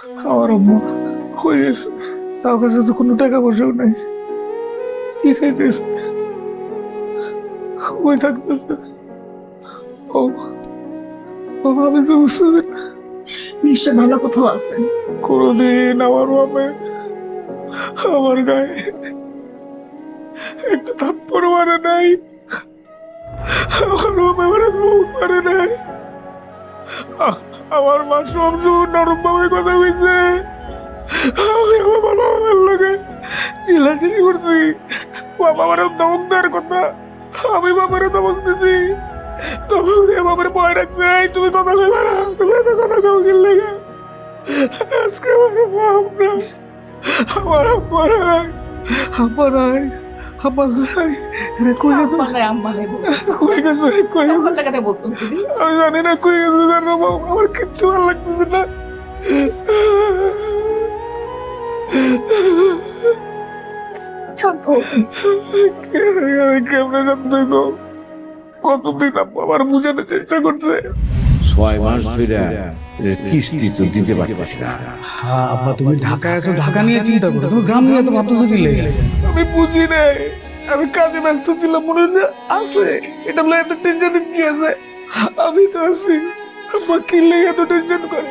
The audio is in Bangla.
আমার আম্মা কই গেছে? তার কাছে তো কোনো টাকা পয়সাও নাই। কি খাইতেছে? কই থাকতেছে? ও ও আমি তো বুঝতে পারি না। নিশ্চয় ভালো কোথাও আছে। কোনোদিন আমার বাপে আমার গায়ে একটা থাপ্পড় মারে নাই। আমার বাপে আমার ধমক মারে নাই। আমার মা সব সময় নরম ভাবে কথা কইছে। আমি আমার বাবার লগে চিল্লাচিল্লি করছি। বাবা আমার ধমক দেওয়ার কথা, আমি বাবারে ধমক দিছি। ধমক দিয়ে বাবার ভয় রাখছে, এই তুমি কথা কইবা না, তুমি এত কথা কও কি লেগে? আজকে আমার বাপ না, আমার আব্বা নাই, আব্বা নাই, আব্বা নাই। রে কই গেছে? আম্মা নাই, আম্মা নাই বলতেছে। কই গেছে? কই গেছে? আম্মার লাগাতে বলতেছে দিদি। আমি জানি না কই গেছে, জানো বাবা, আমার কিচ্ছু ভালো লাগতেছে না। শান্ত হও। আমি কেমনে শান্ত হইব? কতদিন আব্বা আমার বুঝানোর চেষ্টা করছে। 6 মাস ধরে কিস্তি তো দিতে পারতেছি না। হ্যাঁ আব্বা, তুমি ঢাকায় আছো, ঢাকা নিয়ে চিন্তা করো, তুমি গ্রাম নিয়ে তো ভাবতেছো কি লেগে? আমি বুঝি নাই, আমি কাজে ব্যস্ত ছিলাম, মনে হয় আছে এটা বলে এত টেনশন কি আছে? আমি তো আছি, আব্বা কি লেগে এত টেনশন করে?